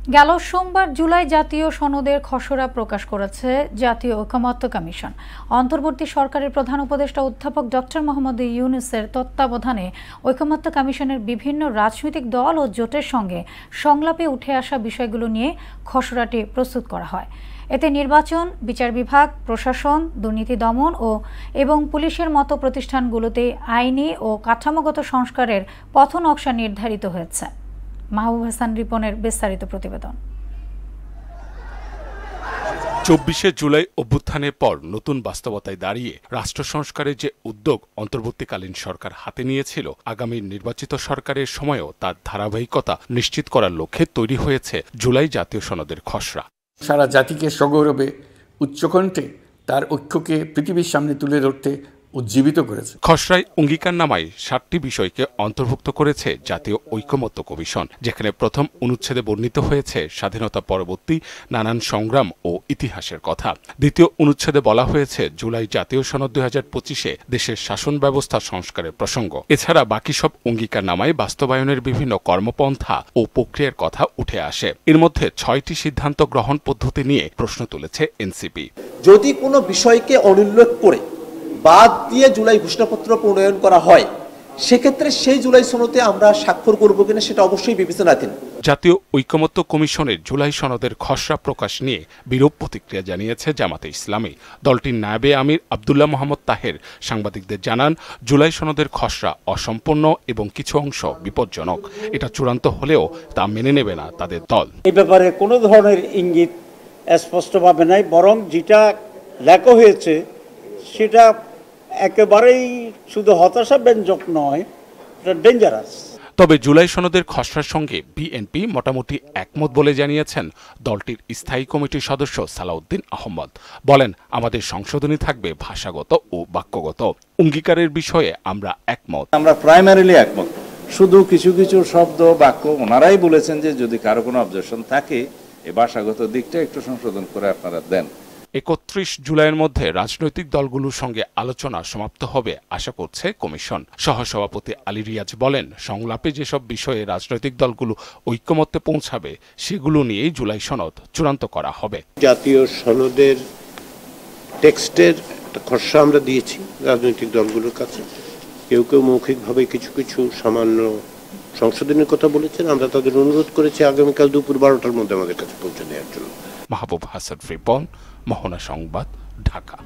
গেল সোমবার জুলাই জাতীয় সনদের খসড়া প্রকাশ করেছে জাতীয় ঐকমত্য কমিশন। অন্তর্বর্তী সরকারের প্রধান উপদেষ্টা অধ্যাপক ডক্টর মোহাম্মদ ইউনূসের তত্ত্বাবধানে ঐকমত্য কমিশনের বিভিন্ন রাজনৈতিক দল ও জোটের সঙ্গে সংলাপে উঠে আসা বিষয়গুলো নিয়ে খসড়াটি প্রস্তুত করা হয়। এতে নির্বাচন, বিচার বিভাগ, প্রশাসন, দুর্নীতি দমন এবং পুলিশের মতো প্রতিষ্ঠানগুলোতে আইনি ও কাঠামোগত সংস্কারের পথ নকশা নির্ধারিত হয়েছে। মাহবুব হাসান রিপনের বিস্তারিত প্রতিবেদন। ২৪শে জুলাই অভ্যুত্থানের পর নতুন বাস্তবতায় দাঁড়িয়ে রাষ্ট্র সংস্কারের যে উদ্যোগ অন্তর্বর্তীকালীন সরকার হাতে নিয়েছিল, আগামী নির্বাচিত সরকারের সময়ও তার ধারাবাহিকতা নিশ্চিত করার লক্ষ্যে তৈরি হয়েছে জুলাই জাতীয় সনদের খসড়া। সারা জাতিকে সগৌরবে উচ্চকণ্ঠে তার ঐক্যকে পৃথিবীর সামনে তুলে ধরতে উজ্জীবিত করেছে। খসড়ায় অঙ্গীকারনামায় ৭টি বিষয়কে অন্তর্ভুক্ত করেছে জাতীয় ঐকমত্য কমিশন, যেখানে প্রথম অনুচ্ছেদে বর্ণিত হয়েছে স্বাধীনতা পরবর্তী নানান সংগ্রাম ও ইতিহাসের কথা। দ্বিতীয় অনুচ্ছেদে বলা হয়েছে জুলাই জাতীয় সনদ ২০২৫-এ দেশের শাসন ব্যবস্থা সংস্কারের প্রসঙ্গ। এছাড়া বাকি সব অঙ্গীকারনামায় বাস্তবায়নের বিভিন্ন কর্মপন্থা ও প্রক্রিয়ার কথা উঠে আসে। এর মধ্যে ৬টি সিদ্ধান্ত গ্রহণ পদ্ধতি নিয়ে প্রশ্ন তুলেছে এনসিপি। যদি কোনো বিষয়কে অনুল্লেখ করে বাদ দিয়ে জুলাই ঘোষণাপত্র প্রণয়ন করা হয়, সেক্ষেত্রে সেই জুলাই সনদে আমরা স্বাক্ষর করব কিনা সেটা অবশ্যই বিবেচনাধীন। জাতীয় ঐকমত্য কমিশনের জুলাই সনদের খসড়া প্রকাশ নিয়ে বিরূপ প্রতিক্রিয়া জানিয়েছে জামাতে ইসলামী। দলটির নায়েবে আমির আব্দুল্লাহ মোহাম্মদ তাহের সাংবাদিকদের জানান, জুলাই সনদের খসড়া অসম্পূর্ণ এবং কিছু অংশ বিপজ্জনক। এটা চূড়ান্ত হলেও তা মেনে নেবে না তাদের দল। এই ব্যাপারে কোনো ধরনের ইঙ্গিত স্পষ্টভাবে নাই, বরং যেটা লেখা হয়েছে সেটা একেবারেই শুধু হতাশাব্যঞ্জক নয়, এটা ডেঞ্জারাস। তবে জুলাই সনদের খসড়ার সঙ্গে বিএনপি মোটামুটি একমত বলে জানিয়েছেন দলটির স্থায়ী কমিটির সদস্য সালাউদ্দিন আহমদ। বলেন, আমাদের সংশোধনী থাকবে ভাষাগত ও বাক্যগত। অঙ্গীকারের বিষয়ে আমরা একমত। আমরা প্রাইমারিলি একমত, শুধু কিছু কিছু শব্দ বাক্য ওনারাই বলেছেন যে যদি কারো কোনো অবজেকশন থাকে এই ভাষাগত দিকটা একটু সংশোধন করে আপনারা দেন। ৩১ জুলাইয়ের মধ্যে রাজনৈতিক দলগুলোর সঙ্গে আলোচনা সমাপ্ত হবে আশা করছে কমিশন। সহসভাপতি আলী রিয়াজ বলেন, সংলাপে যেসব বিষয়ে রাজনৈতিক দলগুলো ঐকমত্যে পৌঁছাবে সেগুলো নিয়েই জুলাই সনদ চূড়ান্ত করা হবে। জাতীয় সনদের টেক্সটের একটা খসড়া আমরা দিয়েছি রাজনৈতিক দলগুলোর কাছে। কেউ কেউ মৌখিকভাবে কিছু কিছু সামান্য সংশোধনের কথা বলেছেন। আমরা তাদের অনুরোধ করেছি আগামীকাল দুপুর 12টার মধ্যে আমাদের কাছে পৌঁছে দেওয়ার জন্য। মাহবুব হাসান রিপন, মোহনা সংবাদ, ঢাকা।